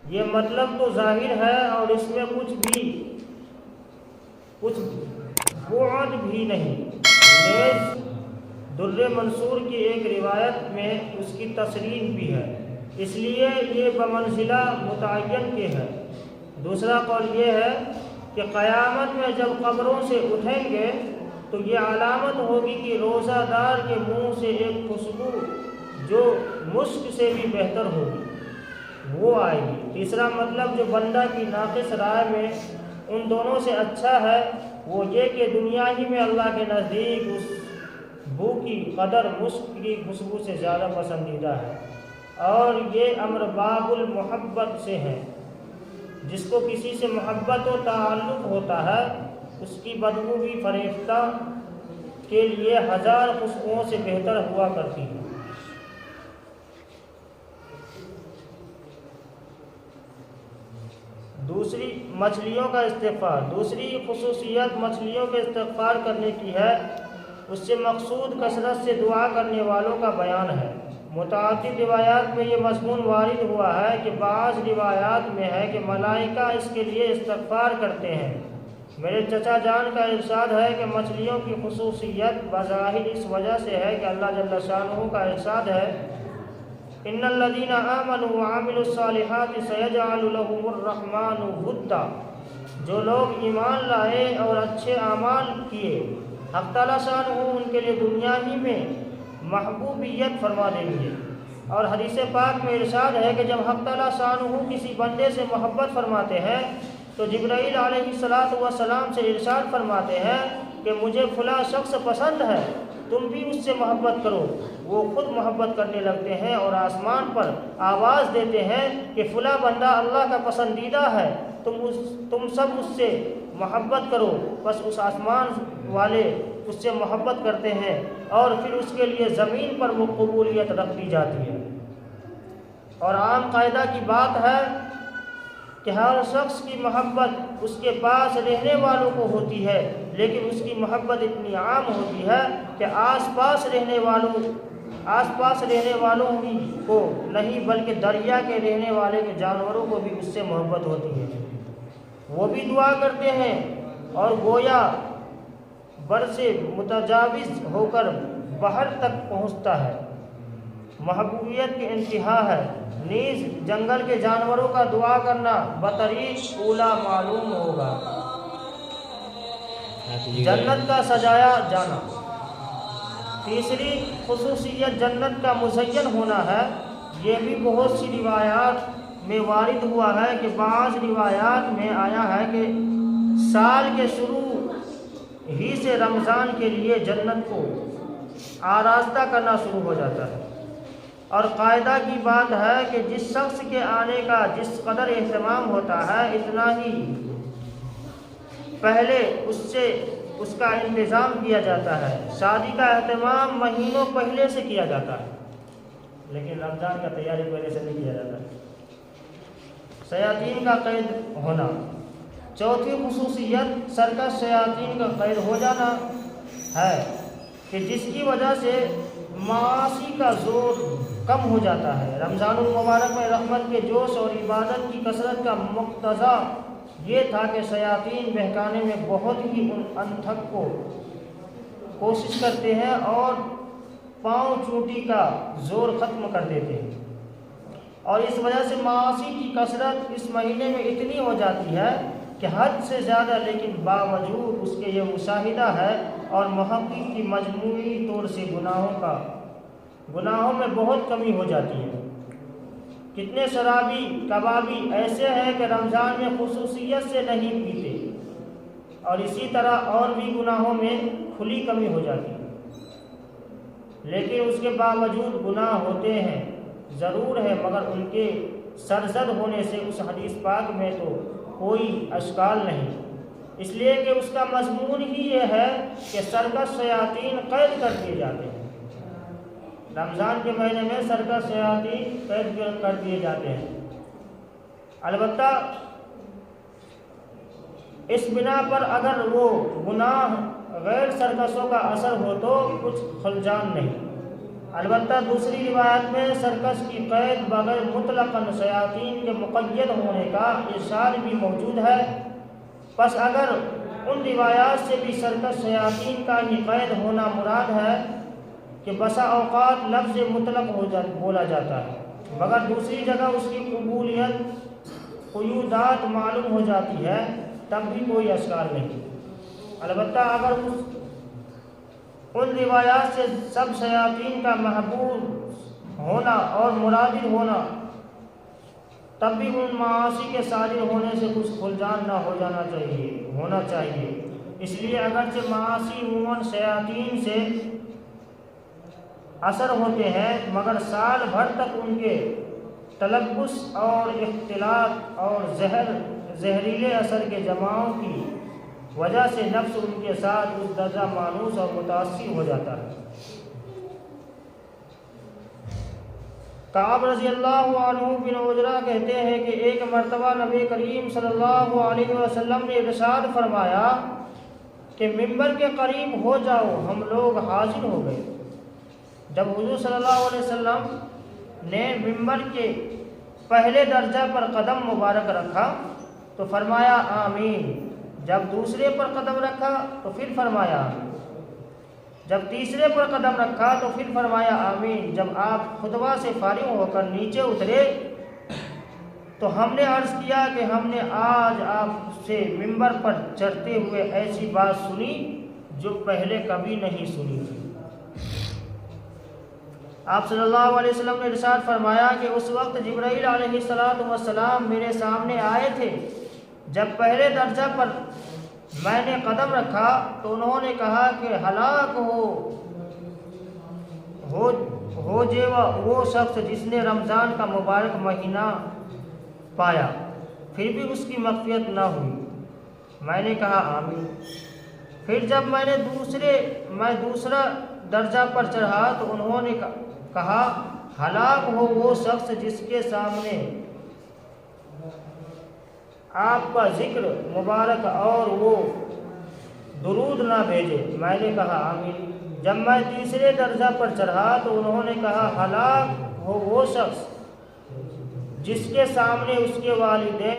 یہ مطلب تو ظاہر ہے اور اس میں کچھ بعد بھی نہیں۔ نیز در منصور کی ایک روایت میں اس کی تصریح بھی ہے، اس لیے یہ بمنزلہ متعین کے ہے۔ دوسرا قول یہ ہے کہ قیامت میں جب قبروں سے اٹھیں گے تو یہ علامت ہوگی کہ روزہ دار کے منہ سے ایک خوشبو جو مشک سے بھی بہتر ہوگی وہ آئے گی۔ تیسرا مطلب جو بندہ کی ناقص رائے میں ان دونوں سے اچھا ہے وہ یہ کہ دنیا ہی میں اللہ کے نزدیک اس بو کی قدر مشک کی خوشبو سے زیادہ پسندیدہ ہے، اور یہ امر باب المحبت سے ہے۔ جس کو کسی سے محبت و تعلق ہوتا ہے اس کی بدبو بھی فریفتہ کے لیے 1000 خوشبوؤں سے بہتر ہوا کرتی ہے۔ دوسری مچھلیوں کا استغفار۔ دوسری خصوصیت مچھلیوں کے استغفار کرنے کی ہے، اس سے مقصود کثرت سے دعا کرنے والوں کا بیان ہے۔ متعدد روایات میں یہ مضمون وارد ہوا ہے کہ بعض روایات میں ہے کہ ملائکہ اس کے لیے استغفار کرتے ہیں۔ میرے چچا جان کا ارشاد ہے کہ مچھلیوں کی خصوصیت بظاہر اس وجہ سے ہے کہ اللہ جل شانہ کا ارشاد ہے ان الذین آمنوا وعملوا الصالحات سیجعل لهم الرحمن ودا۔ جو لوگ ایمان لائے اور اچھے اعمال کیے حق تعالیٰ شانہ ان کے لیے دنیا ہی میں محبوبیت فرما دیں گے۔ اور حدیث پاک میں ارشاد ہے کہ جب حق تعالیٰ شانہ کسی بندے سے محبت فرماتے ہیں تو جبرائیل علیہ السلام سے ارشاد فرماتے ہیں کہ مجھے فلاں شخص پسند ہے، تم بھی اس سے محبت کرو۔ وہ خود محبت کرنے لگتے ہیں اور آسمان پر آواز دیتے ہیں کہ فلاں بندہ اللہ کا پسندیدہ ہے، تم سب اس سے محبت کرو۔ بس اس آسمان والے اس سے محبت کرتے ہیں اور پھر اس کے لیے زمین پر وہ قبولیت رکھ دی جاتی ہے۔ اور عام قاعدہ کی بات ہے کہ ہر شخص کی محبت اس کے پاس رہنے والوں کو ہوتی ہے، لیکن اس کی محبت اتنی عام ہوتی ہے کہ آس پاس رہنے والوں ہی کو نہیں بلکہ دریا کے رہنے والے کے جانوروں کو بھی اس سے محبت ہوتی ہے۔ وہ بھی دعا کرتے ہیں اور گویا بر سے متجاوز ہو کر بحر تک پہنچتا ہے۔ محبوبیت کی انتہا ہے۔ نیز جنگل کے جانوروں کا دعا کرنا بطریق اولا معلوم ہوگا۔ جنت کا سجایا جانا۔ تیسری خصوصیت جنت کا مزین ہونا ہے۔ یہ بھی بہت سی روایات میں وارد ہوا ہے کہ بعض روایات میں آیا ہے کہ سال کے شروع ہی سے رمضان کے لیے جنت کو آراستہ کرنا شروع ہو جاتا ہے، اور قاعدہ کی بات ہے کہ جس شخص کے آنے کا جس قدر اہتمام ہوتا ہے اتنا ہی پہلے اس کا انتظام کیا جاتا ہے۔ شادی کا اہتمام مہینوں پہلے سے کیا جاتا ہے، لیکن رمضان کا تیاری پہلے سے نہیں کیا جاتا ہے۔ شیاطین کا قید ہونا۔ چوتھی خصوصیت سرکش شیاطین کا قید ہو جانا ہے کہ جس کی وجہ سے معاصی کا زور کم ہو جاتا ہے۔ رمضان المبارک میں رحمت کے جوش اور عبادت کی کثرت کا مقتضا یہ تھا کہ شیاطین بہکانے میں بہت ہی انتھک کو کوشش کرتے ہیں اور پاؤں چوٹی کا زور ختم کر دیتے ہیں، اور اس وجہ سے معاصی کی کثرت اس مہینے میں اتنی ہو جاتی ہے کہ حد سے زیادہ، لیکن باوجود اس کے یہ مشاہدہ ہے اور محقق کی مجموعی طور سے گناہوں میں بہت کمی ہو جاتی ہے۔ کتنے شرابی کبابی ایسے ہیں کہ رمضان میں خصوصیت سے نہیں پیتے، اور اسی طرح اور بھی گناہوں میں کھلی کمی ہو جاتی ہے، لیکن اس کے باوجود گناہ ہوتے ہیں ضرور ہے، مگر ان کے سرزد ہونے سے اس حدیث پاک میں تو کوئی اشکال نہیں، اس لیے کہ اس کا مضمون ہی یہ ہے کہ سرکش شیاطین قید کر دیے جاتے ہیں۔ رمضان کے مہینے میں سرکش شیاطین قید کر دیے جاتے ہیں۔ البتہ اس بنا پر اگر وہ گناہ غیر سرکشوں کا اثر ہو تو کچھ خلجان نہیں۔ البتہ دوسری روایت میں سرکش کی قید بغیر مطلقاً شیاطین کے مقید ہونے کا ارشاد بھی موجود ہے۔ پس اگر ان روایات سے بھی سرکش شیاطین کا ہی قید ہونا مراد ہے کہ بسا اوقات لفظ مطلق بولا جاتا ہے مگر دوسری جگہ اس کی قیودات معلوم ہو جاتی ہے، تب بھی کوئی اشکال نہیں۔ البتہ اگر ان روایات سے سب شیاطین کا محبوب ہونا اور مرادف ہونا، تب بھی ان معاصی کے صادر ہونے سے کچھ کھلجان نہ ہونا چاہیے۔ اس لیے اگرچہ معاصی عموماً شیاطین سے اثر ہوتے ہیں مگر سال بھر تک ان کے تلبس اور اختلاط اور زہریلے اثر کے جماؤں کی وجہ سے نفس ان کے ساتھ اس درجہ مانوس اور متاثر ہو جاتا ہے۔ کعب رضی اللہ عنہ بن عجرہ کہتے ہیں کہ ایک مرتبہ نبی کریم صلی اللہ علیہ وسلم نے ارشاد فرمایا کہ ممبر کے قریب ہو جاؤ، ہم لوگ حاضر ہو گئے۔ جب حضور صلی اللہ علیہ وسلم نے ممبر کے پہلے درجہ پر قدم مبارک رکھا تو فرمایا آمین، جب دوسرے پر قدم رکھا تو پھر فرمایا آمین، جب تیسرے پر قدم رکھا تو پھر فرمایا آمین۔ جب آپ خطبہ سے فارغ ہو کر نیچے اترے تو ہم نے عرض کیا کہ ہم نے آج آپ سے ممبر پر چڑھتے ہوئے ایسی بات سنی جو پہلے کبھی نہیں سنی تھی۔ آپ صلی اللہ علیہ وسلم نے ارشاد فرمایا کہ اس وقت جبرائیل علیہ السلام میرے سامنے آئے تھے۔ جب پہلے درجہ پر میں نے قدم رکھا تو انہوں نے کہا کہ ہلاک ہو جیوا وہ شخص جس نے رمضان کا مبارک مہینہ پایا پھر بھی اس کی مغفرت نہ ہوئی۔ میں نے کہا آمین۔ پھر جب میں دوسرا درجہ پر چڑھا تو انہوں نے کہا ہلاک ہو وہ شخص جس کے سامنے آپ کا ذکر مبارک اور وہ درود نہ بھیجے۔ میں نے کہا آمین۔ جب میں تیسرے درجہ پر چڑھا تو انہوں نے کہا ہلاک ہو وہ شخص جس کے سامنے اس کے والدین